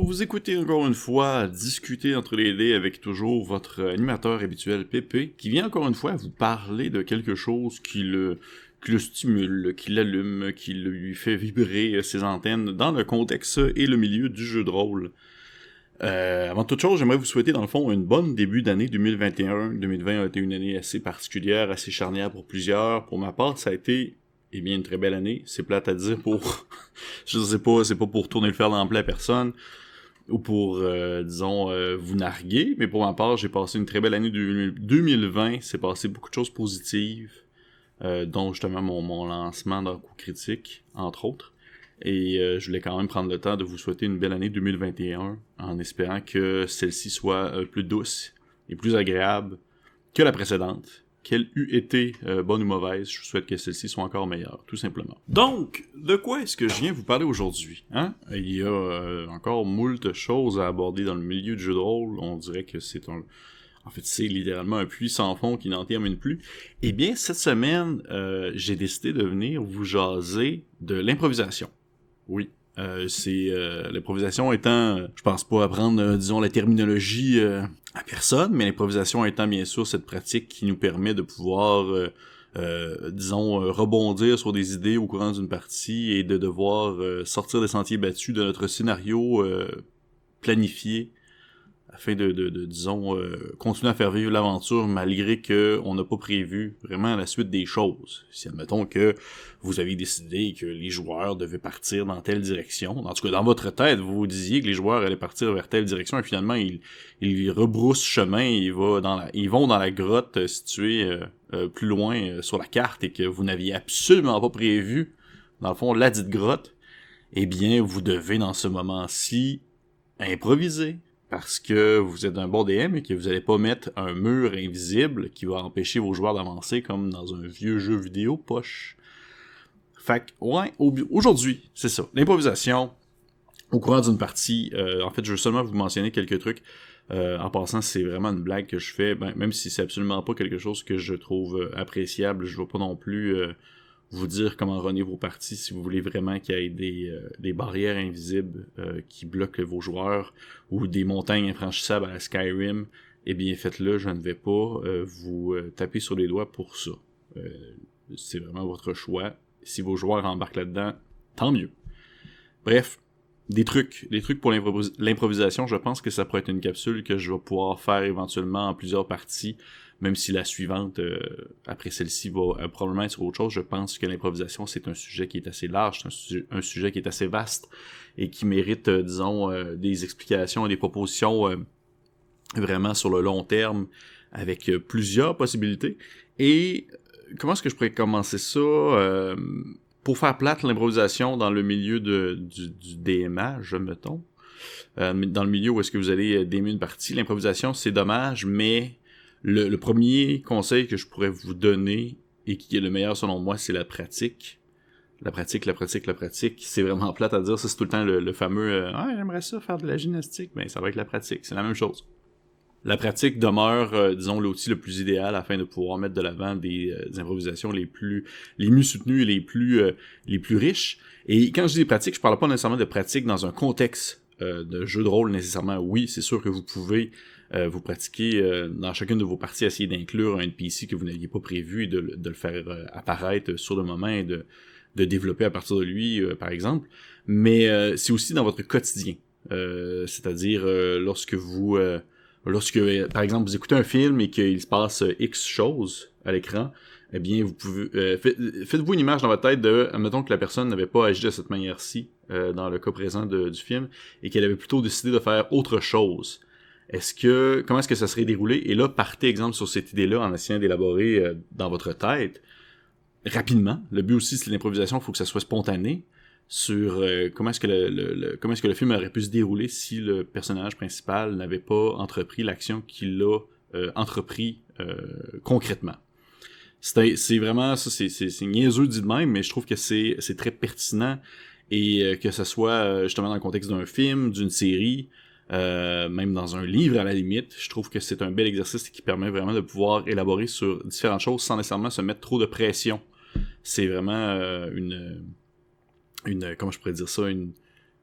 Vous écoutez encore une fois discuter entre les dés avec toujours votre animateur habituel Pépé, qui vient encore une fois vous parler de quelque chose qui le stimule, qui l'allume, qui lui fait vibrer ses antennes dans le contexte et le milieu du jeu de rôle. Avant toute chose, j'aimerais vous souhaiter dans le fond une bonne début d'année 2021. 2020 a été une année assez particulière, assez charnière pour plusieurs. Pour ma part, ça a été une très belle année. C'est plate à dire pour... je sais pas, c'est pas pour tourner le fer dans le plat à personne ou pour, vous narguer, mais pour ma part, j'ai passé une très belle année 2020. C'est passé beaucoup de choses positives, dont justement mon lancement dans Coup Critique, entre autres. Et je voulais quand même prendre le temps de vous souhaiter une belle année 2021 en espérant que celle-ci soit plus douce et plus agréable que la précédente. Qu'elle eût été bonne ou mauvaise, je vous souhaite que celle-ci soit encore meilleure, tout simplement. Donc, de quoi est-ce que je viens vous parler aujourd'hui? Il y a encore moult choses à aborder dans le milieu du jeu de rôle. On dirait que c'est littéralement un puits sans fond qui n'en termine plus. Eh bien, cette semaine, j'ai décidé de venir vous jaser de l'improvisation. Oui, l'improvisation étant, je pense pas apprendre, la terminologie à personne, mais l'improvisation étant bien sûr cette pratique qui nous permet de pouvoir, rebondir sur des idées au courant d'une partie et de devoir sortir des sentiers battus de notre scénario planifié afin de continuer à faire vivre l'aventure malgré que on n'a pas prévu vraiment la suite des choses. Si admettons que vous aviez décidé que les joueurs devaient partir dans telle direction, en tout cas dans votre tête, vous vous disiez que les joueurs allaient partir vers telle direction et finalement ils rebroussent chemin, ils vont dans la grotte située plus loin sur la carte et que vous n'aviez absolument pas prévu, dans le fond, la dite grotte, eh bien vous devez dans ce moment-ci improviser. Parce que vous êtes un bon DM et que vous allez pas mettre un mur invisible qui va empêcher vos joueurs d'avancer comme dans un vieux jeu vidéo poche. Fait que, ouais, aujourd'hui, c'est ça. L'improvisation, au courant d'une partie, en fait, je veux seulement vous mentionner quelques trucs. En passant, c'est vraiment une blague que je fais, même si c'est absolument pas quelque chose que je trouve appréciable, je vais pas non plus... vous dire comment runner vos parties si vous voulez vraiment qu'il y ait des barrières invisibles qui bloquent vos joueurs ou des montagnes infranchissables à la Skyrim, eh bien faites-le, je ne vais pas vous taper sur les doigts pour ça. C'est vraiment votre choix. Si vos joueurs embarquent là-dedans, tant mieux. Bref, des trucs pour l'improvisation, je pense que ça pourrait être une capsule que je vais pouvoir faire éventuellement en plusieurs parties. Même si la suivante, après celle-ci, va probablement être sur autre chose, je pense que l'improvisation, c'est un sujet qui est assez large, c'est un sujet qui est assez vaste et qui mérite, des explications et des propositions vraiment sur le long terme avec plusieurs possibilités. Et comment est-ce que je pourrais commencer ça pour faire plate l'improvisation dans le milieu du DMage, mettons. Dans le milieu où est-ce que vous allez DMer une partie, l'improvisation, c'est dommage, mais... Le premier conseil que je pourrais vous donner, et qui est le meilleur selon moi, c'est la pratique. La pratique. C'est vraiment plate à dire, ça c'est tout le temps le fameux j'aimerais ça faire de la gymnastique, mais ça va être la pratique, c'est la même chose. La pratique demeure, l'outil le plus idéal afin de pouvoir mettre de l'avant des improvisations les mieux soutenues et les plus riches. Et quand je dis pratique, je parle pas nécessairement de pratique dans un contexte de jeu de rôle nécessairement. Oui, c'est sûr que vous pouvez vous pratiquer dans chacune de vos parties, essayer d'inclure un NPC que vous n'aviez pas prévu et de le faire apparaître sur le moment et de développer à partir de lui, par exemple. Mais c'est aussi dans votre quotidien. C'est-à-dire lorsque par exemple, vous écoutez un film et qu'il se passe X choses à l'écran, eh bien, vous pouvez faites-vous une image dans votre tête de, admettons que la personne n'avait pas agi de cette manière-ci dans le cas présent du film et qu'elle avait plutôt décidé de faire autre chose. Comment est-ce que ça serait déroulé? Et là, partez, exemple, sur cette idée-là en essayant d'élaborer dans votre tête rapidement. Le but aussi, c'est l'improvisation, il faut que ça soit spontané sur comment est-ce que le film aurait pu se dérouler si le personnage principal n'avait pas entrepris l'action qu'il a entrepris concrètement. C'est vraiment ça, c'est niaiseux dit de même, mais je trouve que c'est très pertinent et que ça soit justement dans le contexte d'un film, d'une série, même dans un livre à la limite, je trouve que c'est un bel exercice qui permet vraiment de pouvoir élaborer sur différentes choses sans nécessairement se mettre trop de pression. C'est vraiment comment je pourrais dire ça,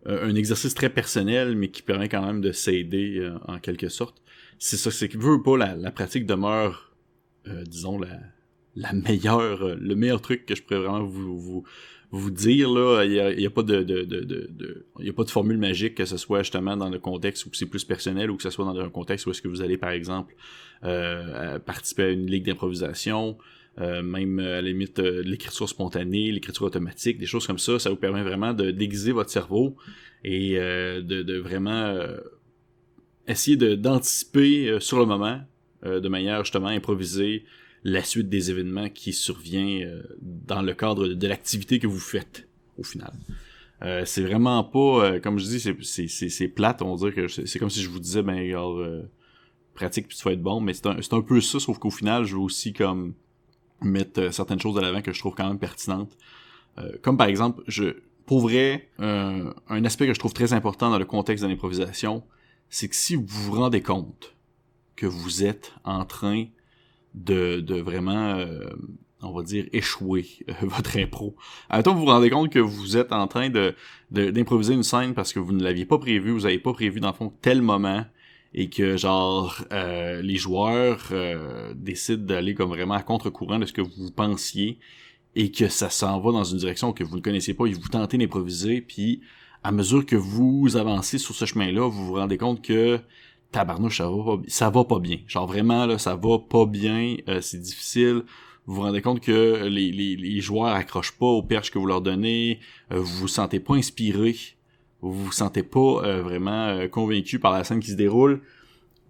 un exercice très personnel, mais qui permet quand même de s'aider en quelque sorte. C'est ça, c'est que veut pas la pratique demeure, disons, la meilleure, le meilleur truc que je pourrais vraiment vous dire, là. Il y a pas il y a pas de formule magique, que ce soit justement dans le contexte où c'est plus personnel, ou que ce soit dans un contexte où est-ce que vous allez, par exemple, participer à une ligue d'improvisation, même à la limite de l'écriture spontanée, l'écriture automatique, des choses comme ça. Ça vous permet vraiment de déguiser votre cerveau et de vraiment essayer d'anticiper sur le moment, de manière justement improvisée, la suite des événements qui survient dans le cadre de l'activité que vous faites au final. C'est vraiment pas, comme je dis, c'est plate, on dirait que c'est comme si je vous disais, ben regarde, pratique puis tu vas être bon, mais c'est un peu ça, sauf qu'au final, je veux aussi comme mettre certaines choses de l'avant que je trouve quand même pertinentes. Comme par exemple, pour vrai, un aspect que je trouve très important dans le contexte de l'improvisation, c'est que si vous vous rendez compte que vous êtes en train de vraiment, on va dire, échouer votre impro. Admettons que vous vous rendez compte que vous êtes en train d'improviser une scène parce que vous ne l'aviez pas prévu, vous n'avez pas prévu dans le fond tel moment, et que genre les joueurs décident d'aller comme vraiment à contre-courant de ce que vous pensiez, et que ça s'en va dans une direction que vous ne connaissez pas, et vous tentez d'improviser, puis à mesure que vous avancez sur ce chemin-là, vous vous rendez compte que tabarnouche, ça va pas bien. Genre vraiment, là, ça va pas bien, c'est difficile. Vous vous rendez compte que les joueurs accrochent pas aux perches que vous leur donnez, vous vous sentez pas inspiré, vous vous sentez pas vraiment convaincu par la scène qui se déroule.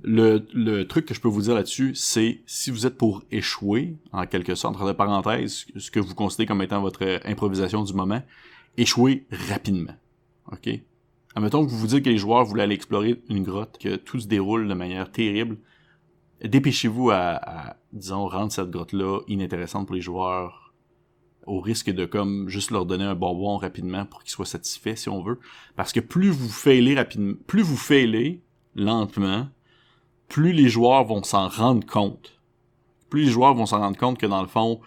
Le truc que je peux vous dire là-dessus, c'est si vous êtes pour échouer, en quelque sorte, entre parenthèses, ce que vous considérez comme étant votre improvisation du moment, échouez rapidement. OK? Admettons que vous vous dites que les joueurs voulaient aller explorer une grotte, que tout se déroule de manière terrible. Dépêchez-vous à disons, rendre cette grotte-là inintéressante pour les joueurs, au risque de comme juste leur donner un bonbon rapidement pour qu'ils soient satisfaits, si on veut. Parce que plus vous failez lentement, plus les joueurs vont s'en rendre compte. Plus les joueurs vont s'en rendre compte que dans le fond,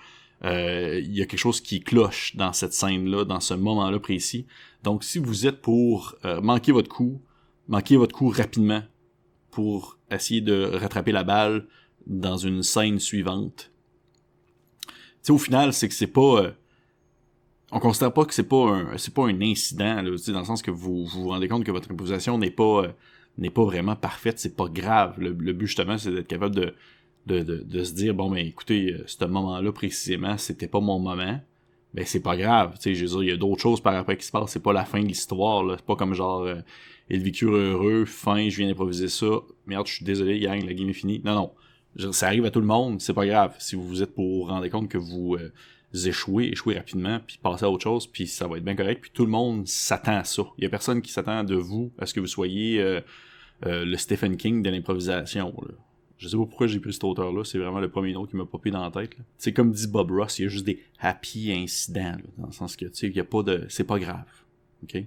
il y a quelque chose qui cloche dans cette scène-là, dans ce moment-là précis. Donc, si vous êtes pour manquer votre coup rapidement pour essayer de rattraper la balle dans une scène suivante. Tu sais, au final, c'est que c'est pas... on considère pas que c'est pas un incident, là, dans le sens que vous vous rendez compte que votre improvisation n'est pas vraiment parfaite, c'est pas grave. Le but, justement, c'est d'être capable de se dire, bon, ben écoutez, ce moment-là, précisément, c'était pas mon moment. Ben c'est pas grave, tu sais, je veux dire, il y a d'autres choses par après qui se passent, c'est pas la fin de l'histoire, là, c'est pas comme genre ils vécurent heureux, fin, je viens d'improviser ça, merde, je suis désolé, gang, la game est finie. Non, ça arrive à tout le monde, c'est pas grave. Si vous êtes pour vous rendre compte que vous échouez rapidement, puis passez à autre chose, puis ça va être bien correct, puis tout le monde s'attend à ça. Il y a personne qui s'attend de vous à ce que vous soyez le Stephen King de l'improvisation, là. Je sais pas pourquoi j'ai pris cet auteur-là, c'est vraiment le premier nom qui m'a popé dans la tête, là. C'est comme dit Bob Ross, il y a juste des happy incidents, là, dans le sens que, tu sais, il y a pas de... c'est pas grave, ok?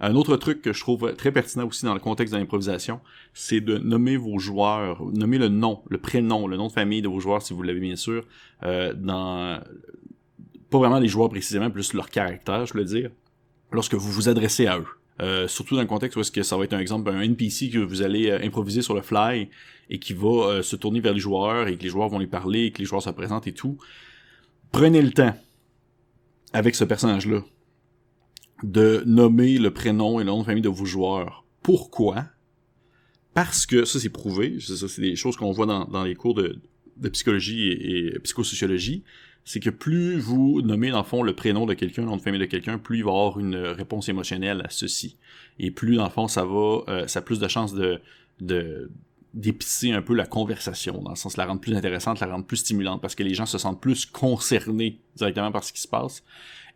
Un autre truc que je trouve très pertinent aussi dans le contexte de l'improvisation, c'est de nommer vos joueurs, nommer le nom, le prénom, le nom de famille de vos joueurs, si vous l'avez bien sûr, dans... pas vraiment les joueurs précisément, plus leur caractère, je voulais dire, lorsque vous vous adressez à eux. Surtout dans le contexte où est-ce que ça va être un exemple, un NPC que vous allez improviser sur le fly et qui va se tourner vers les joueurs et que les joueurs vont lui parler et que les joueurs se présentent et tout. Prenez le temps, avec ce personnage-là, de nommer le prénom et le nom de famille de vos joueurs. Pourquoi? Parce que, ça c'est prouvé, c'est des choses qu'on voit dans les cours de psychologie et psychosociologie, c'est que plus vous nommez dans le fond le prénom de quelqu'un, le nom de famille de quelqu'un, plus il va avoir une réponse émotionnelle à ceci. Et plus dans le fond ça a plus de chances d'épicer un peu la conversation, dans le sens de la rendre plus intéressante, la rendre plus stimulante, parce que les gens se sentent plus concernés directement par ce qui se passe.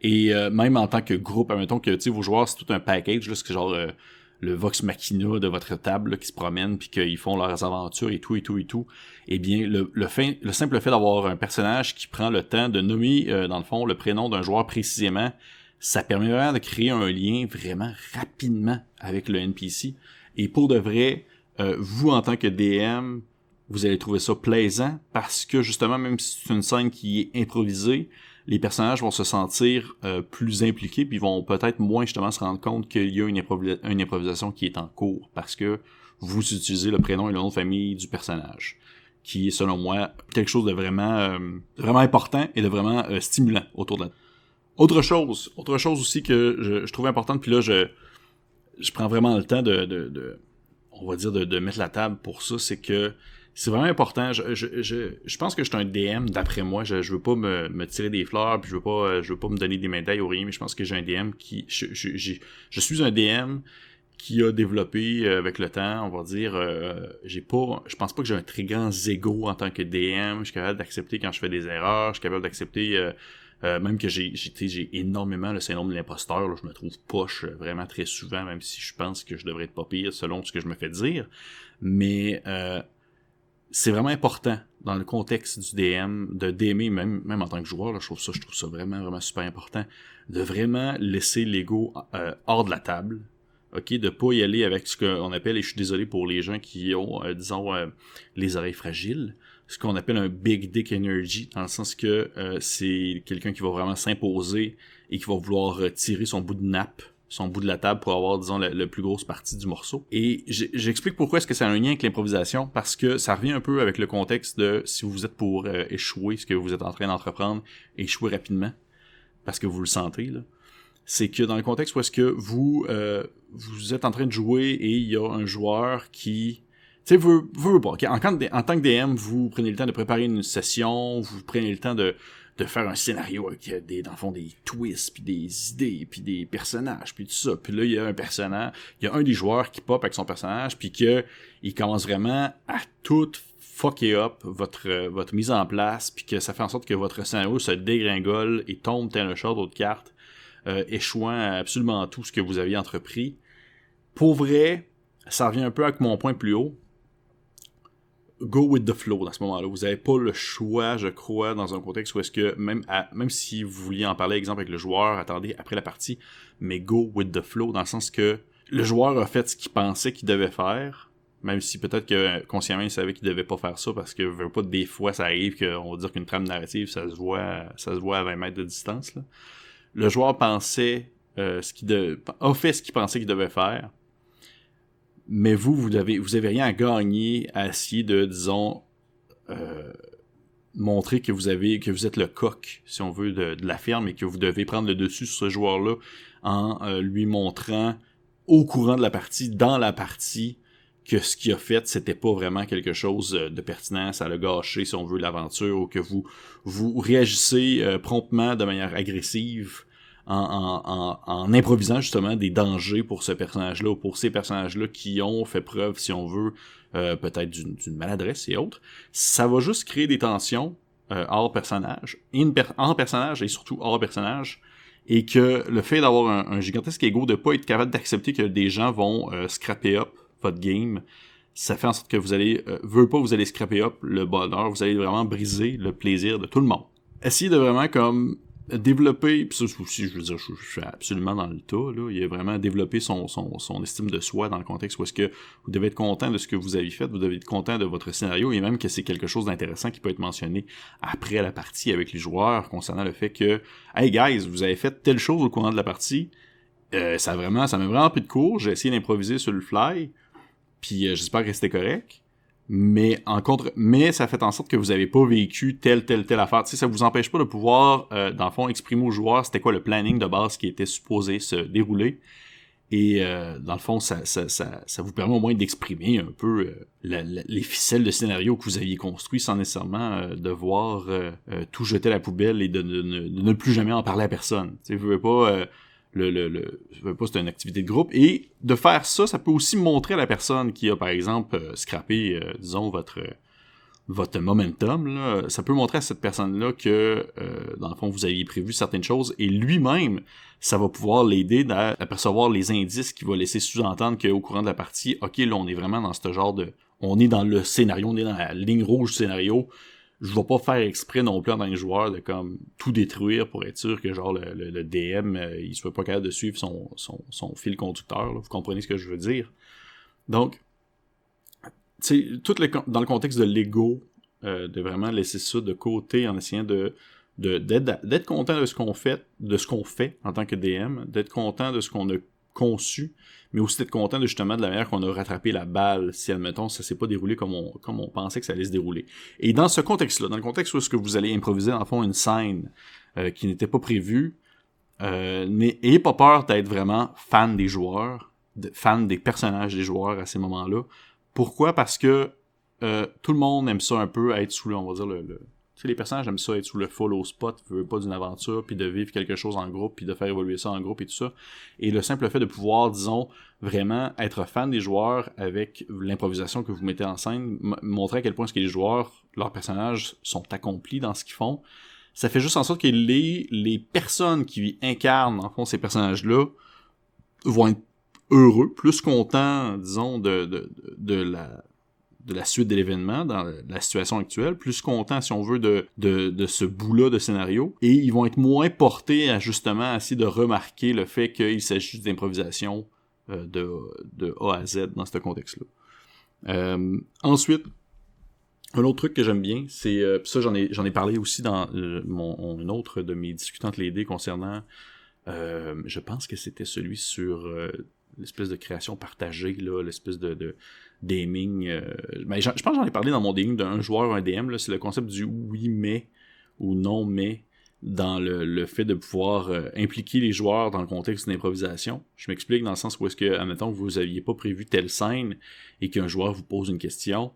Et même en tant que groupe, admettons que tu sais vos joueurs c'est tout un package, là, c'est genre le vox machina de votre table là, qui se promène puis qu'ils font leurs aventures et tout, eh bien le simple fait d'avoir un personnage qui prend le temps de nommer dans le fond le prénom d'un joueur précisément, ça permet vraiment de créer un lien vraiment rapidement avec le NPC. Et pour de vrai, vous en tant que DM, vous allez trouver ça plaisant parce que justement, même si c'est une scène qui est improvisée, les personnages vont se sentir plus impliqués puis vont peut-être moins justement se rendre compte qu'il y a une improvisation qui est en cours parce que vous utilisez le prénom et le nom de famille du personnage, qui est selon moi quelque chose de vraiment vraiment important et de vraiment stimulant autour de la... Autre chose aussi que je trouve importante, puis là je prends vraiment le temps de on va dire de mettre la table pour ça, c'est que c'est vraiment important. Je pense que je suis un DM, d'après moi. Je veux pas me tirer des fleurs, puis je veux pas me donner des médailles ou rien, mais je pense que j'ai un DM qui... Je suis un DM qui a développé avec le temps, on va dire, je pense pas que j'ai un très grand ego en tant que DM. Je suis capable d'accepter quand je fais des erreurs, je suis capable d'accepter même que j'ai énormément le syndrome de l'imposteur, là, je me trouve poche vraiment très souvent, même si je pense que je devrais être pas pire selon ce que je me fais dire. Mais c'est vraiment important dans le contexte du DM d'aimer, même en tant que joueur, là, je trouve ça vraiment, vraiment super important, de vraiment laisser l'ego hors de la table. OK, de pas y aller avec ce qu'on appelle, et je suis désolé pour les gens qui ont, disons, les oreilles fragiles, ce qu'on appelle un big dick energy, dans le sens que c'est quelqu'un qui va vraiment s'imposer et qui va vouloir tirer son bout de nappe, son bout de la table pour avoir, disons, la plus grosse partie du morceau. Et j'explique pourquoi est-ce que c'est un lien avec l'improvisation, parce que ça revient un peu avec le contexte de si vous êtes pour échouer, ce que vous êtes en train d'entreprendre, échouer rapidement, parce que vous le sentez, là. C'est que dans le contexte où est-ce que vous êtes en train de jouer et il y a un joueur qui... Tu sais, veut pas. En tant que DM, vous prenez le temps de préparer une session, vous prenez le temps de faire un scénario avec dans le fond, des twists, puis des idées, puis des personnages, puis tout ça. Puis là, il y a un des joueurs qui pop avec son personnage, puis il commence vraiment à tout fucker up votre mise en place, puis que ça fait en sorte que votre scénario se dégringole et tombe tel un char d'autres cartes, échouant à absolument tout ce que vous aviez entrepris. Pour vrai, ça revient un peu avec mon point plus haut. Go with the flow dans ce moment-là. Vous n'avez pas le choix, je crois, dans un contexte où est-ce que, même si vous vouliez en parler, exemple, avec le joueur, attendez, après la partie, mais go with the flow, dans le sens que le joueur a fait ce qu'il pensait qu'il devait faire, même si peut-être que consciemment il savait qu'il devait pas faire ça, parce que veut pas, des fois ça arrive qu'on va dire qu'une trame narrative, ça se voit à 20 mètres de distance, là. Le joueur pensait a fait ce qu'il pensait qu'il devait faire, mais vous avez rien à gagner à essayer de, disons, montrer que vous êtes le coq, si on veut, de la ferme, et que vous devez prendre le dessus sur ce joueur-là en lui montrant au courant de la partie, dans la partie, que ce qu'il a fait, c'était pas vraiment quelque chose de pertinent, ça l'a gâché, si on veut, l'aventure, ou que vous réagissez promptement de manière agressive en improvisant justement des dangers pour ce personnage-là ou pour ces personnages-là qui ont fait preuve, si on veut, peut-être d'une maladresse et autres. Ça va juste créer des tensions hors personnage, hors personnage et surtout hors personnage, et que le fait d'avoir un gigantesque ego, de pas être capable d'accepter que des gens vont scraper up votre game, ça fait en sorte que vous allez, vous allez scraper up le bonheur, vous allez vraiment briser le plaisir de tout le monde. Essayez de vraiment comme développer, pis ça aussi, je veux dire, je suis absolument dans le tas, là, il a vraiment développé son estime de soi dans le contexte où est-ce que vous devez être content de ce que vous avez fait, vous devez être content de votre scénario, et même que c'est quelque chose d'intéressant qui peut être mentionné après la partie avec les joueurs, concernant le fait que, hey guys, vous avez fait telle chose au courant de la partie, ça m'a vraiment pris de cours, j'ai essayé d'improviser sur le fly, puis j'espère que c'était correct. Mais ça fait en sorte que vous avez pas vécu telle affaire. Tu sais, ça vous empêche pas de pouvoir, dans le fond, exprimer aux joueurs c'était quoi le planning de base qui était supposé se dérouler. Et dans le fond, ça vous permet au moins d'exprimer un peu les ficelles de scénario que vous aviez construit sans nécessairement devoir tout jeter à la poubelle et de ne plus jamais en parler à personne. Tu sais, vous ne pouvez pas... c'est une activité de groupe, et de faire ça, ça peut aussi montrer à la personne qui a, par exemple, scrappé, disons, votre momentum, là, ça peut montrer à cette personne-là que, dans le fond, vous aviez prévu certaines choses, et lui-même, ça va pouvoir l'aider à percevoir les indices qui va laisser sous-entendre qu'au courant de la partie, ok, là, on est vraiment dans ce genre de... On est dans le scénario, on est dans la ligne rouge du scénario. Je vais pas faire exprès non plus en tant que joueur de comme tout détruire pour être sûr que genre le DM il soit pas capable de suivre son fil conducteur, là. Vous comprenez ce que je veux dire? Donc, tu sais, dans le contexte de l'ego, de vraiment laisser ça de côté en essayant d'être content de ce qu'on fait en tant que DM, d'être content de ce qu'on a conçu, mais aussi d'être content de la manière qu'on a rattrapé la balle, si admettons ça s'est pas déroulé comme on pensait que ça allait se dérouler. Et dans ce contexte-là, dans le contexte où est-ce que vous allez improviser dans le fond une scène qui n'était pas prévue, n'ayez pas peur d'être vraiment fan des joueurs, fan des personnages des joueurs à ces moments-là. Pourquoi? Parce que tout le monde aime ça un peu, être sous on va dire tu sais, les personnages aiment ça, être sous le follow spot, pas d'une aventure, puis de vivre quelque chose en groupe, puis de faire évoluer ça en groupe et tout ça. Et le simple fait de pouvoir, disons, vraiment être fan des joueurs avec l'improvisation que vous mettez en scène, montrer à quel point les joueurs, leurs personnages sont accomplis dans ce qu'ils font, ça fait juste en sorte que les personnes qui incarnent, en fond, ces personnages-là, vont être heureux, plus contents, disons, de la suite de l'événement, dans la situation actuelle, plus contents, si on veut, de ce bout-là de scénario, et ils vont être moins portés à, justement, essayer de remarquer le fait qu'il s'agit juste d'improvisation de A à Z dans ce contexte-là. Ensuite, un autre truc que j'aime bien, c'est ça j'en ai parlé aussi dans une autre de mes discutantes les dés concernant je pense que c'était celui sur l'espèce de création partagée, là, l'espèce de gaming. Mais je pense que j'en ai parlé dans mon gaming d'un joueur, un DM, là, c'est le concept du oui mais ou non mais dans le fait de pouvoir impliquer les joueurs dans le contexte d'une improvisation. Je m'explique dans le sens où est-ce que, admettons que vous aviez pas prévu telle scène et qu'un joueur vous pose une question,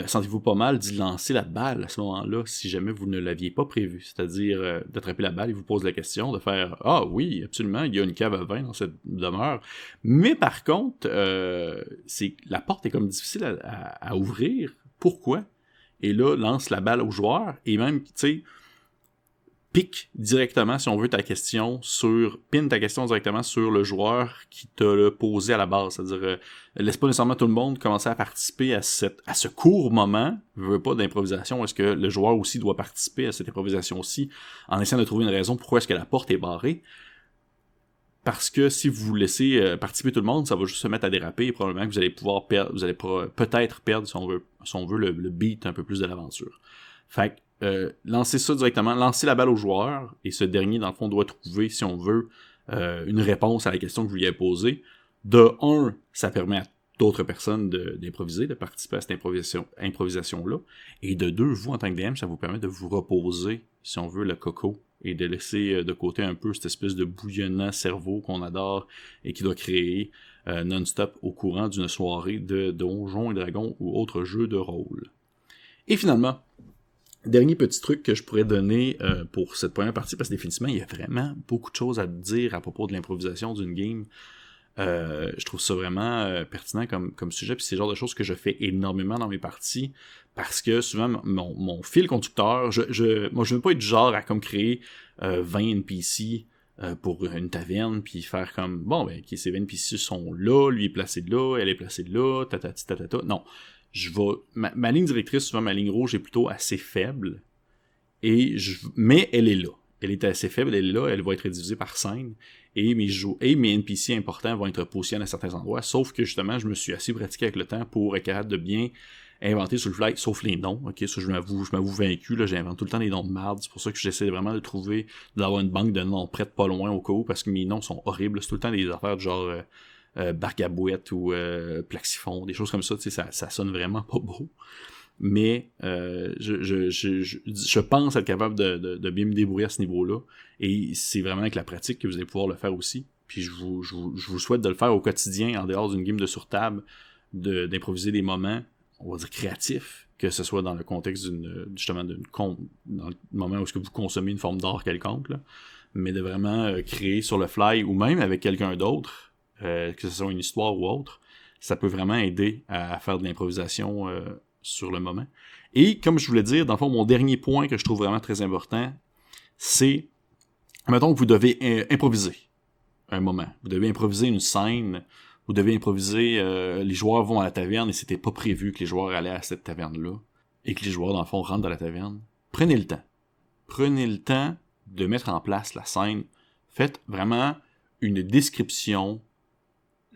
sentez-vous pas mal d'y lancer la balle à ce moment-là si jamais vous ne l'aviez pas prévu, c'est-à-dire d'attraper la balle et vous pose la question, de faire « Ah oui, absolument, il y a une cave à vin dans cette demeure. » Mais par contre, la porte est comme difficile à ouvrir. Pourquoi? Et là, lance la balle au joueur et même, tu sais, pique directement, si on veut, pin ta question directement sur le joueur qui t'a le posé à la base. C'est-à-dire, laisse pas nécessairement tout le monde commencer à participer à ce court moment, pas d'improvisation, est-ce que le joueur aussi doit participer à cette improvisation aussi, en essayant de trouver une raison pourquoi est-ce que la porte est barrée. Parce que si vous laissez participer tout le monde, ça va juste se mettre à déraper et probablement que vous allez pouvoir perdre, peut-être perdre, si on veut le beat un peu plus de l'aventure. Fait que, lancez ça directement, lancez la balle au joueur, et ce dernier, dans le fond, doit trouver, si on veut, une réponse à la question que vous lui avez posée. De un, ça permet à d'autres personnes d'improviser, de participer à cette improvisation-là. Et de deux, vous, en tant que DM, ça vous permet de vous reposer, si on veut, le coco, et de laisser de côté un peu cette espèce de bouillonnant cerveau qu'on adore et qui doit créer non-stop au courant d'une soirée de Donjons et Dragons ou autres jeux de rôle. Et finalement, dernier petit truc que je pourrais donner pour cette première partie, parce que définitivement, il y a vraiment beaucoup de choses à dire à propos de l'improvisation d'une game. Je trouve ça vraiment pertinent comme sujet, puis c'est le genre de choses que je fais énormément dans mes parties, parce que souvent, mon fil conducteur, moi je veux pas être du genre à comme créer 20 NPC pour une taverne, puis faire comme, bon, ben, ces 20 NPC sont là, lui est placé là, elle est placée là, tatati tatata. Non. Ma ligne directrice, souvent ma ligne rouge est plutôt assez faible, mais elle est là. Elle est assez faible, elle est là, elle va être divisée par scène, et mes NPC importants vont être positionnés à certains endroits, sauf que justement, je me suis assez pratiqué avec le temps pour être capable de bien inventer sur le fly, sauf les noms, ok, ça je m'avoue vaincu, là, j'invente tout le temps des noms de marde, c'est pour ça que j'essaie vraiment d'avoir une banque de noms prête pas loin au cas où, parce que mes noms sont horribles, c'est tout le temps des affaires de genre Bargabouette ou Plaxiphon, des choses comme ça, tu sais, ça sonne vraiment pas beau. Mais je pense être capable de bien me débrouiller à ce niveau-là. Et c'est vraiment avec la pratique que vous allez pouvoir le faire aussi. Puis je vous souhaite de le faire au quotidien, en dehors d'une game de sur-table, d'improviser des moments, on va dire créatifs, que ce soit dans le contexte dans le moment où est-ce que vous consommez une forme d'art quelconque, là, mais de vraiment créer sur le fly, ou même avec quelqu'un d'autre, que ce soit une histoire ou autre, ça peut vraiment aider à faire de l'improvisation sur le moment. Et comme je voulais dire, dans le fond, mon dernier point que je trouve vraiment très important, c'est, mettons que vous devez improviser un moment. Vous devez improviser une scène, vous devez improviser, les joueurs vont à la taverne et c'était pas prévu que les joueurs allaient à cette taverne-là, et que les joueurs, dans le fond, rentrent dans la taverne. Prenez le temps. Prenez le temps de mettre en place la scène. Faites vraiment une description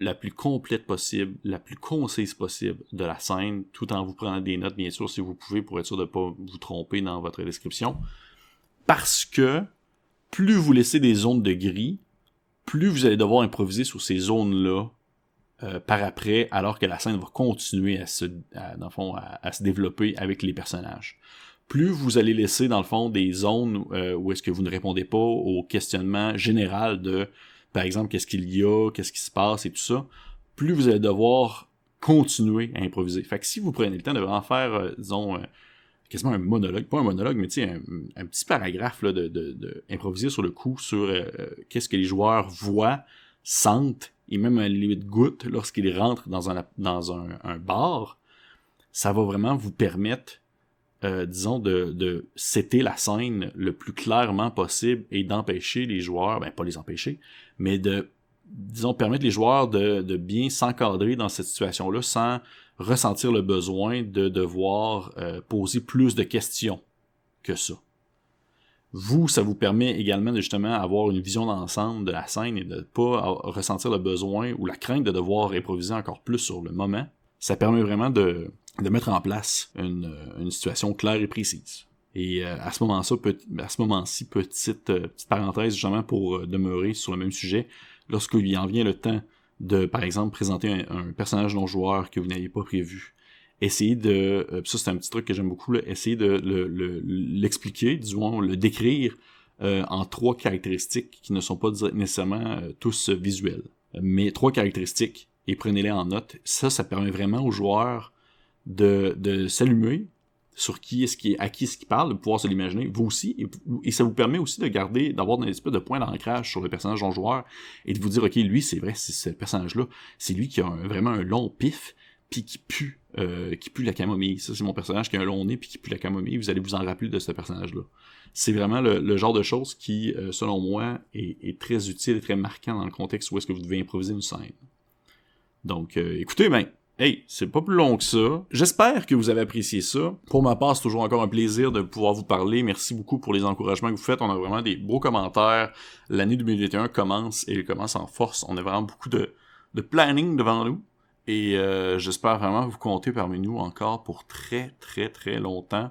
la plus complète possible, la plus concise possible de la scène, tout en vous prenant des notes, bien sûr, si vous pouvez, pour être sûr de ne pas vous tromper dans votre description. Parce que plus vous laissez des zones de gris, plus vous allez devoir improviser sur ces zones-là par après, alors que la scène va continuer à se développer avec les personnages. Plus vous allez laisser, dans le fond, des zones où est-ce que vous ne répondez pas au questionnement général de, par exemple, qu'est-ce qu'il y a, qu'est-ce qui se passe et tout ça, plus vous allez devoir continuer à improviser. Fait que si vous prenez le temps de vraiment faire, disons, quasiment un monologue, pas un monologue, mais tu sais, un petit paragraphe là, de improviser sur le coup sur qu'est-ce que les joueurs voient, sentent, et même à la limite goûtent lorsqu'ils rentrent dans un bar, ça va vraiment vous permettre, disons, de setter la scène le plus clairement possible et d'empêcher les joueurs, ben pas les empêcher, mais de, disons, permettre les joueurs de bien s'encadrer dans cette situation-là sans ressentir le besoin de devoir poser plus de questions que ça. Vous, ça vous permet également de justement avoir une vision d'ensemble de la scène et de ne pas ressentir le besoin ou la crainte de devoir improviser encore plus sur le moment. Ça permet vraiment de mettre en place une situation claire et précise. Et à ce moment-ci, petite parenthèse justement pour demeurer sur le même sujet, lorsqu'il en vient le temps de, par exemple, présenter un personnage non-joueur que vous n'aviez pas prévu, essayez de... ça, c'est un petit truc que j'aime beaucoup, là, essayez de l'expliquer, disons, le décrire en 3 caractéristiques qui ne sont pas nécessairement tous visuelles. Mais 3 caractéristiques, et prenez-les en note. Ça permet vraiment aux joueurs de s'allumer sur à qui est-ce qu'il parle, de pouvoir se l'imaginer, vous aussi, et ça vous permet aussi d'avoir une espèce de point d'ancrage sur le personnage non-joueur, et de vous dire, ok, lui, c'est vrai, c'est ce personnage-là, c'est lui qui a vraiment un long pif, puis qui pue la camomille. Ça, c'est mon personnage qui a un long nez, puis qui pue la camomille, vous allez vous en rappeler de ce personnage-là. C'est vraiment le genre de choses qui, selon moi, est très utile et très marquant dans le contexte où est-ce que vous devez improviser une scène. Donc, écoutez, hey, c'est pas plus long que ça. J'espère que vous avez apprécié ça. Pour ma part, c'est toujours encore un plaisir de pouvoir vous parler. Merci beaucoup pour les encouragements que vous faites. On a vraiment des beaux commentaires. L'année 2021 commence et elle commence en force. On a vraiment beaucoup de planning devant nous. Et j'espère vraiment vous compter parmi nous encore pour très, très, très longtemps.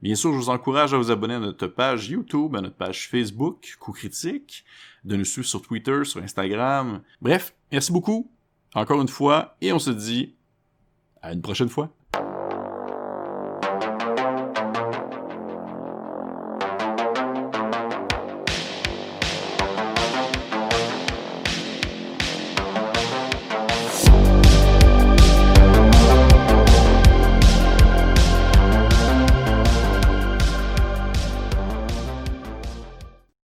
Bien sûr, je vous encourage à vous abonner à notre page YouTube, à notre page Facebook, Coup Critique, de nous suivre sur Twitter, sur Instagram. Bref, merci beaucoup, encore une fois, et on se dit à une prochaine fois.